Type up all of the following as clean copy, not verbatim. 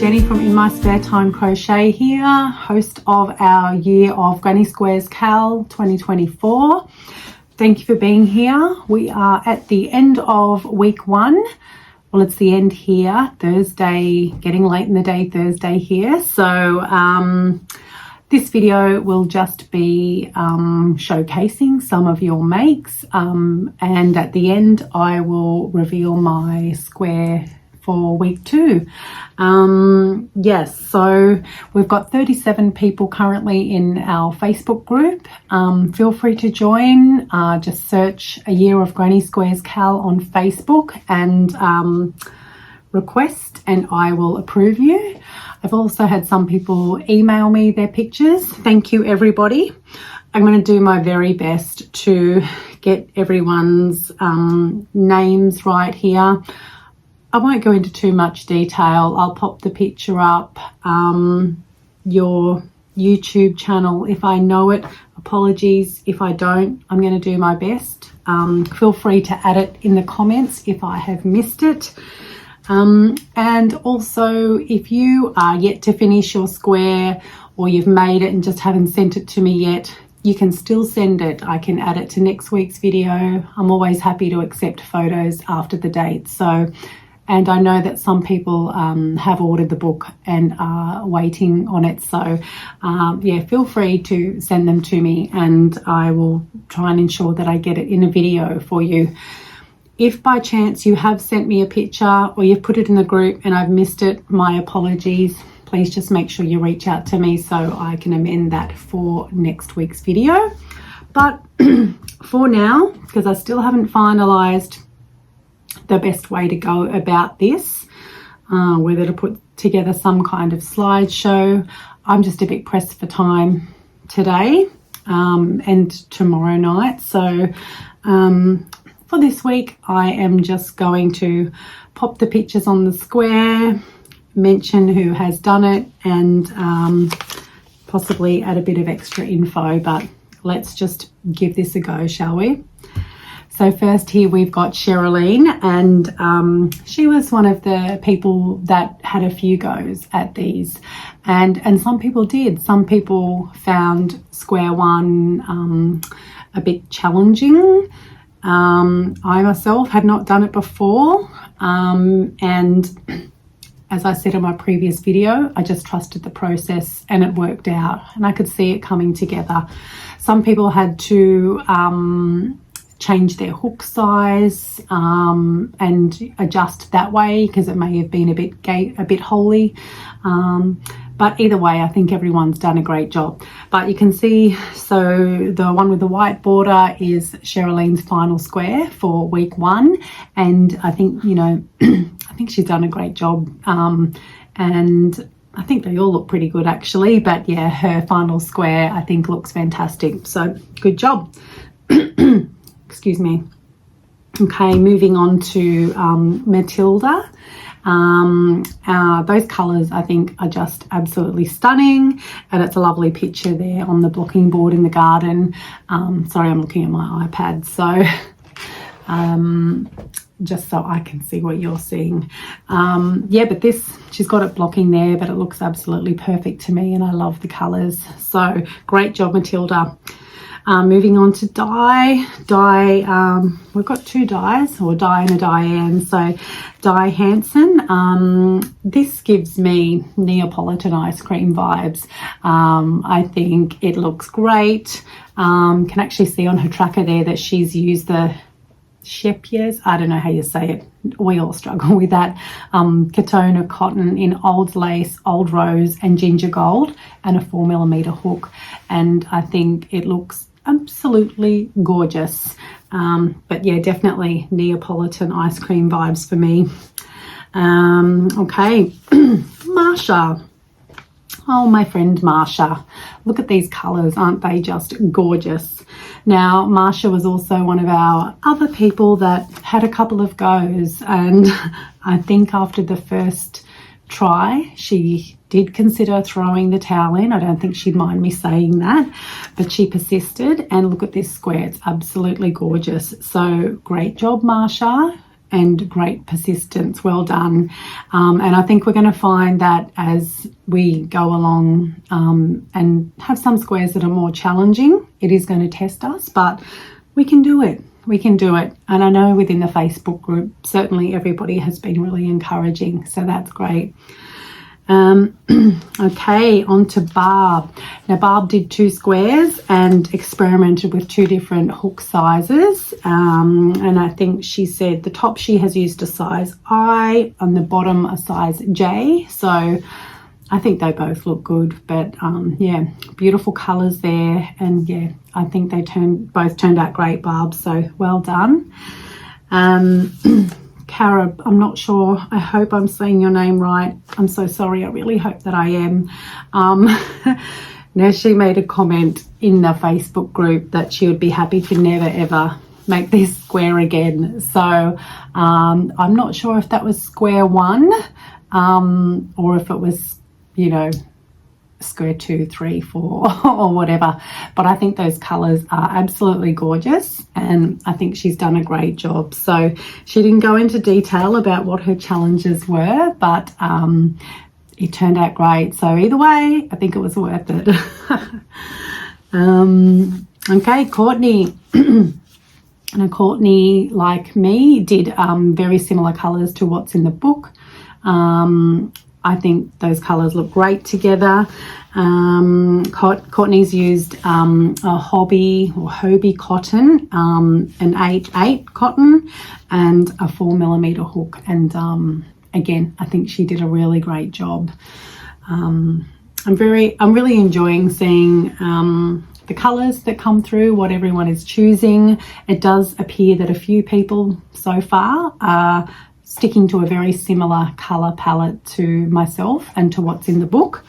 Jenny from In My Spare Time Crochet here, host of our Year of Granny Squares Cal 2024. Thank you for being here. We are at the end of week 1. Well, it's the end here, Thursday, getting late in the day, Thursday here. So this video will just be showcasing some of your makes, and at the end I will reveal my square for week 2. Yes, so we've got 37 people currently in our Facebook group. Feel free to join. Just search A Year of Granny Squares Cal on Facebook and request, and I will approve you. I've also had some people email me their pictures. Thank you, everybody. I'm going to do my very best to get everyone's names right here. I won't go into too much detail. I'll pop the picture up, your YouTube channel if I know it. Apologies if I don't. I'm going to do my best. Feel free to add it in the comments if I have missed it. And also, if you are yet to finish your square or you've made it and just haven't sent it to me yet, you can still send it. I can add it to next week's video. I'm always happy to accept photos after the date. And I know that some people have ordered the book and are waiting on it. So yeah, feel free to send them to me and I will try and ensure that I get it in a video for you. If by chance you have sent me a picture or you've put it in the group and I've missed it, my apologies. Please just make sure you reach out to me so I can amend that for next week's video. But for now, because I still haven't finalized the best way to go about this, whether to put together some kind of slideshow. I'm just a bit pressed for time today and tomorrow night. So for this week, I am just going to pop the pictures on the square, mention who has done it, and possibly add a bit of extra info. But let's just give this a go, shall we? So first here we've got Sherilyn, and she was one of the people that had a few goes at these, and some people did. Some people found square 1 a bit challenging. I myself had not done it before, and as I said in my previous video, I just trusted the process and it worked out and I could see it coming together. Some people had to change their hook size and adjust that way because it may have been a bit holy, but either way I think everyone's done a great job. But you can see, so the one with the white border is Sherilyn's final square for week 1, and I think, you know, I think she's done a great job, and I think they all look pretty good actually, but yeah, her final square I think looks fantastic, so good job. Excuse me. Okay, moving on to Matilda. Those colours I think are just absolutely stunning, and it's a lovely picture there on the blocking board in the garden. Sorry, I'm looking at my iPad, so just so I can see what you're seeing. Yeah, but this, she's got it blocking there, but it looks absolutely perfect to me and I love the colours. So great job, Matilda. Moving on to Di. We've got 2 Dies, or Di and a Diane. So Di Hansen, this gives me Neapolitan ice cream vibes. I think it looks great. Can actually see on her tracker there that she's used the Shepiers, I don't know how you say it, we all struggle with that, Katona cotton in old lace, old rose and ginger gold, and a 4mm hook, and I think it looks absolutely gorgeous. But yeah, definitely Neapolitan ice cream vibes for me. Okay, Marsha. Oh, my friend Marsha. Look at these colours, aren't they just gorgeous? Now, Marsha was also one of our other people that had a couple of goes, and I think after the first try, she did consider throwing the towel in. I don't think she'd mind me saying that, but she persisted, and look at this square. It's absolutely gorgeous. So great job, Marsha. and great persistence. Well done. And I think we're going to find that as we go along and have some squares that are more challenging, it is going to test us, but we can do it. We can do it. And I know within the Facebook group, certainly everybody has been really encouraging. So that's great. Okay, on to Barb. Now Barb did 2 squares and experimented with 2 different hook sizes. And I think she said the top she has used a size I, on the bottom a size J. So I think they both look good, but yeah, beautiful colours there. And yeah, I think they both turned out great, Barb. So well done. Cara, I'm not sure. I hope I'm saying your name right. I'm so sorry. I really hope that I am. Now, she made a comment in the Facebook group that she would be happy to never, ever make this square again. So I'm not sure if that was square 1 or if it was, you know, square 2, 3, 4 or whatever, but I think those colors are absolutely gorgeous and I think she's done a great job. So she didn't go into detail about what her challenges were, but it turned out great. So either way, I think it was worth it. Okay, Courtney. And Courtney, like me, did very similar colors to what's in the book. I think those colours look great together. Courtney's used a Hobie cotton, an 8/8 cotton, and a 4mm hook. And again, I think she did a really great job. I'm really enjoying seeing the colours that come through, what everyone is choosing. It does appear that a few people so far are sticking to a very similar colour palette to myself and to what's in the book.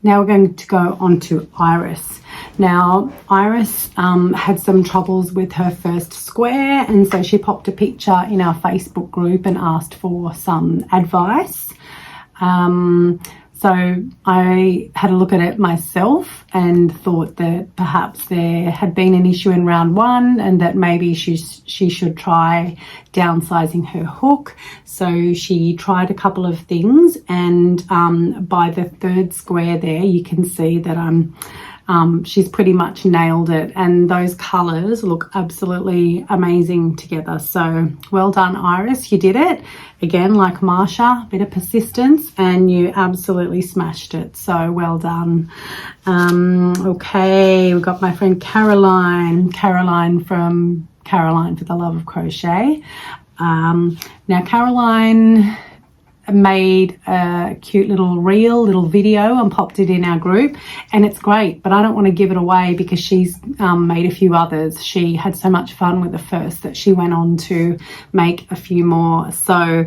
Now we're going to go on to Iris. Now Iris had some troubles with her first square, and so she popped a picture in our Facebook group and asked for some advice. So I had a look at it myself and thought that perhaps there had been an issue in round 1 and that maybe she should try downsizing her hook. So she tried a couple of things, and by the 3rd square there you can see that she's pretty much nailed it, and those colours look absolutely amazing together. So well done, Iris, you did it. Again, like Marsha, a bit of persistence and you absolutely smashed it. So well done. Okay, we've got my friend Caroline from Caroline for the Love of Crochet. Now Caroline made a cute little video and popped it in our group, and it's great, but I don't want to give it away because she's made a few others. She had so much fun with the first that she went on to make a few more. So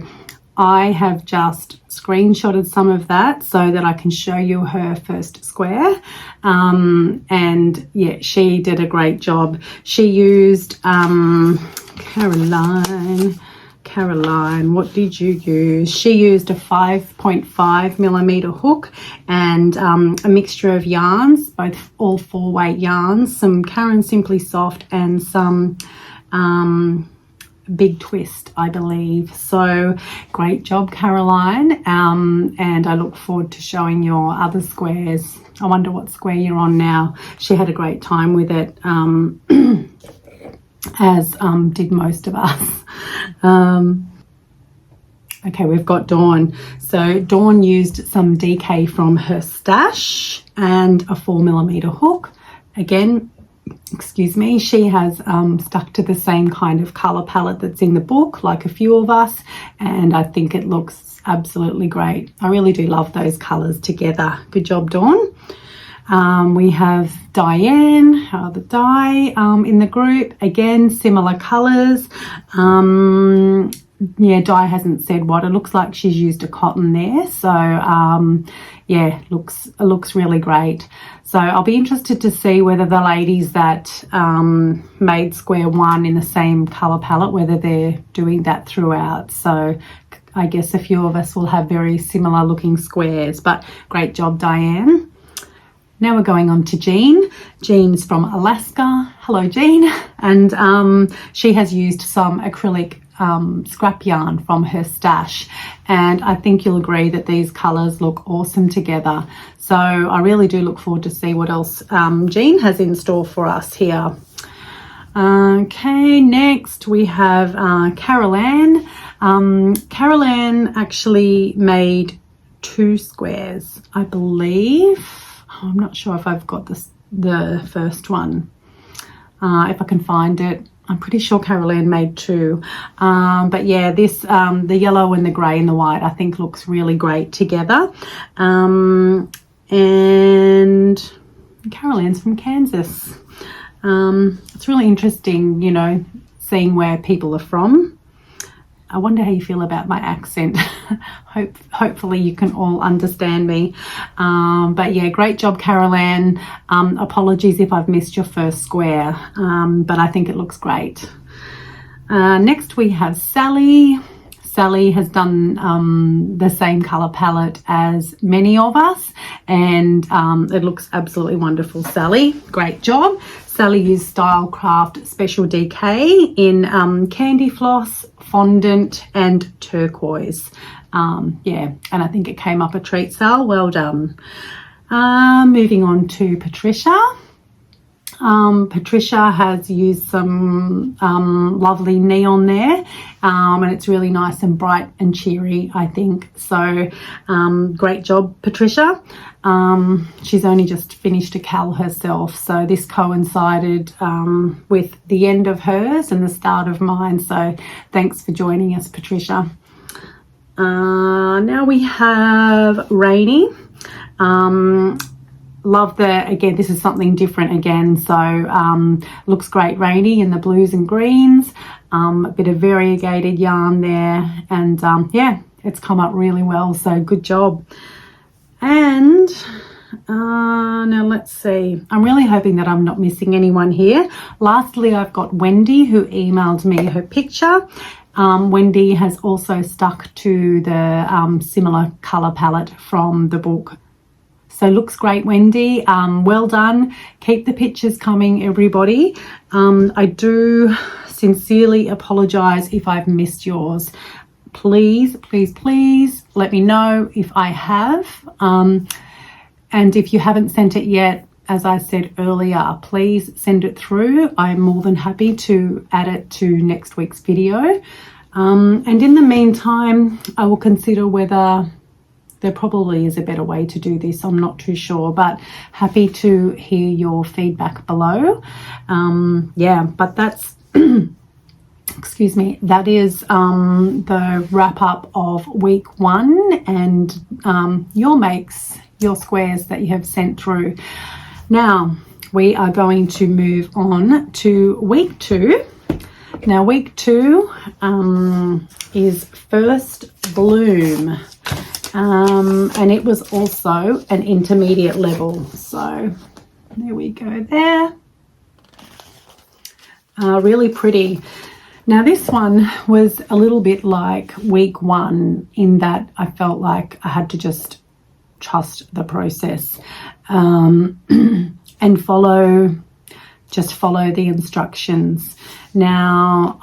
I have just screenshotted some of that so that I can show you her first square. And yeah, she did a great job. She used Caroline, what did you use? She used a 5.5mm hook and a mixture of yarns, all 4-weight yarns, some Caron Simply Soft and some Big Twist, I believe. So great job, Caroline. And I look forward to showing your other squares. I wonder what square you're on now. She had a great time with it. As did most of us. Okay, we've got Dawn. So Dawn used some DK from her stash and a 4mm hook. Again, excuse me, she has stuck to the same kind of colour palette that's in the book, like a few of us, and I think it looks absolutely great. I really do love those colours together. Good job, Dawn. We have Diane, in the group. Again, similar colours. Yeah, Di hasn't said what. It looks like she's used a cotton there. So, yeah, it looks really great. So I'll be interested to see whether the ladies that made square 1 in the same colour palette, whether they're doing that throughout. So I guess a few of us will have very similar looking squares. But great job, Diane. Now we're going on to Jean. Jean's from Alaska. Hello, Jean. And she has used some acrylic scrap yarn from her stash, and I think you'll agree that these colors look awesome together. So I really do look forward to see what else Jean has in store for us here. Okay, next we have Carol Ann. Carol Ann actually made 2 squares, I believe. I'm not sure if I've got the first one. If I can find it, I'm pretty sure Carol Ann made 2. But yeah, this the yellow and the grey and the white I think looks really great together. And Carol Ann's from Kansas. It's really interesting, you know, seeing where people are from. I wonder how you feel about my accent. Hopefully you can all understand me. But yeah, great job, Carol Ann. Apologies if I've missed your first square, but I think it looks great. Next we have Sally. Sally has done the same colour palette as many of us, and it looks absolutely wonderful, Sally. Great job. Sally used Stylecraft Special DK in Candy Floss, Fondant and Turquoise. Yeah, and I think it came up a treat, Sal. Well done. Moving on to Patricia. Patricia has used some lovely neon there, and it's really nice and bright and cheery, I think. So great job, Patricia. She's only just finished a cal herself, so this coincided with the end of hers and the start of mine, so thanks for joining us, Patricia. Now we have Rainy. Love again, this is something different again, so looks great, Rainy, in the blues and greens. A bit of variegated yarn there, and yeah, it's come up really well, so good job. And now let's see, I'm really hoping that I'm not missing anyone here. Lastly, I've got Wendy, who emailed me her picture. Wendy has also stuck to the similar colour palette from the book. So looks great, Wendy. Well done. Keep the pictures coming, everybody. I do sincerely apologise if I've missed yours. Please, please, please let me know if I have. And if you haven't sent it yet, as I said earlier, please send it through. I'm more than happy to add it to next week's video. And in the meantime, I will consider whether there probably is a better way to do this. I'm not too sure, but happy to hear your feedback below. Yeah, but that's excuse me, that is the wrap up of week 1 and your squares that you have sent through. Now we are going to move on to week 2. Now week 2 is First Bloom, and it was also an intermediate level, so there we go there. Really pretty. Now this one was a little bit like week 1 in that I felt like I had to just trust the process and follow the instructions. Now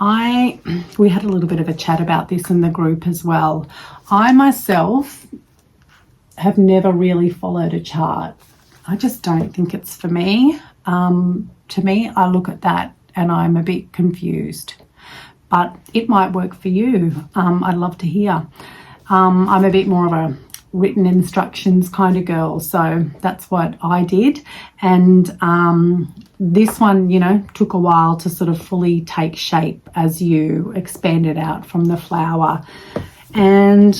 we had a little bit of a chat about this in the group as well. I myself have never really followed a chart. I just don't think it's for me. To me, I look at that and I'm a bit confused, but it might work for you. I'd love to hear. I'm a bit more of a written instructions kind of girl, so that's what I did. And this one, you know, took a while to sort of fully take shape as you expand it out from the flower. And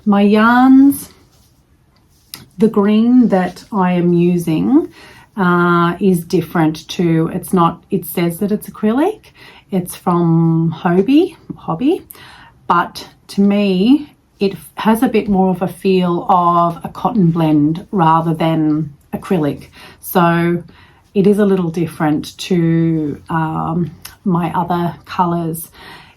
my yarns, the green that I am using is different to, it says that it's acrylic. It's from Hobby, but to me, it has a bit more of a feel of a cotton blend rather than acrylic. So it is a little different to my other colours.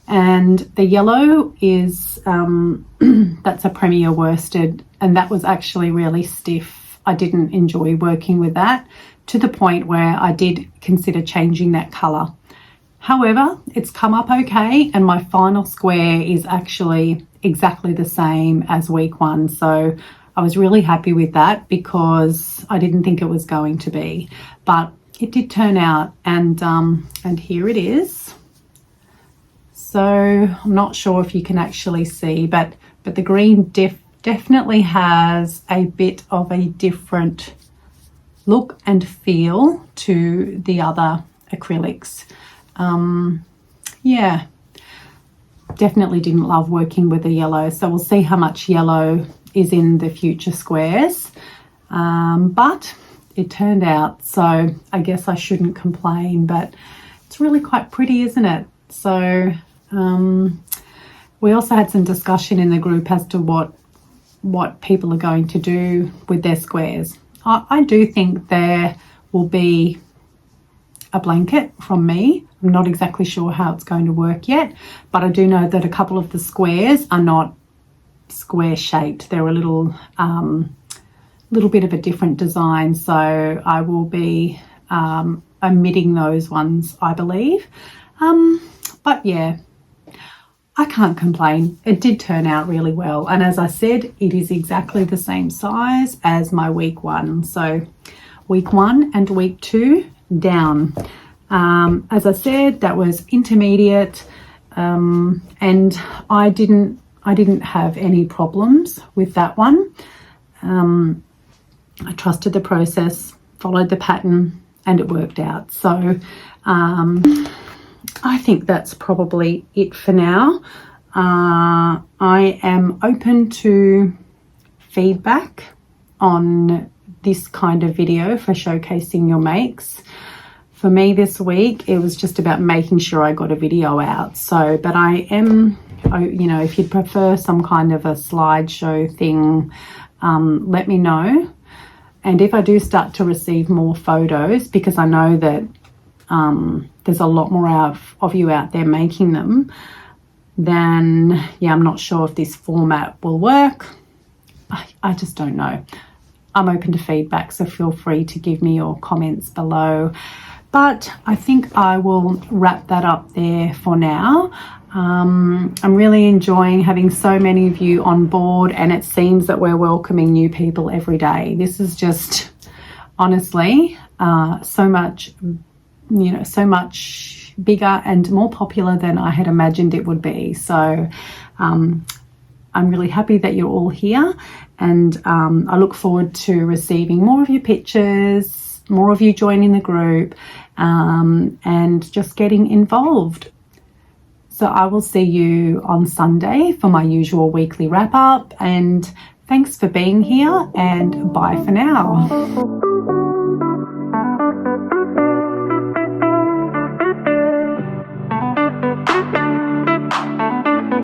And the yellow is, that's a Premier worsted, and that was actually really stiff. I didn't enjoy working with that to the point where I did consider changing that colour. However, it's come up okay, and my final square is actually exactly the same as week 1. So I was really happy with that because I didn't think it was going to be, but it did turn out, and here it is. So I'm not sure if you can actually see, but the green definitely has a bit of a different look and feel to the other acrylics. Yeah, definitely didn't love working with the yellow, so we'll see how much yellow is in the future squares, but it turned out, so I guess I shouldn't complain, but it's really quite pretty, isn't it? So we also had some discussion in the group as to what people are going to do with their squares. I do think there will be a blanket from me. I'm not exactly sure how it's going to work yet, but I do know that a couple of the squares are not square shaped. They're a little bit of a different design, so I will be omitting those ones, I believe. But yeah, I can't complain. It did turn out really well, and as I said, it is exactly the same size as my week 1. So week 1 and week 2 down. As I said, that was intermediate, and I didn't have any problems with that one. I trusted the process, followed the pattern, and it worked out. So I think that's probably it for now. I am open to feedback on this kind of video for showcasing your makes. For me this week, it was just about making sure I got a video out. So, but I am, you know, if you'd prefer some kind of a slideshow thing, let me know. And if I do start to receive more photos, because I know that there's a lot more of you out there making them, then yeah, I'm not sure if this format will work. I just don't know. I'm open to feedback, so feel free to give me your comments below. But I think I will wrap that up there for now. I'm really enjoying having so many of you on board, and it seems that we're welcoming new people every day. This is just honestly so much, you know, so much bigger and more popular than I had imagined it would be. So I'm really happy that you're all here, and I look forward to receiving more of your pictures, more of you joining the group, and just getting involved. So I will see you on Sunday for my usual weekly wrap up, and thanks for being here, and bye for now.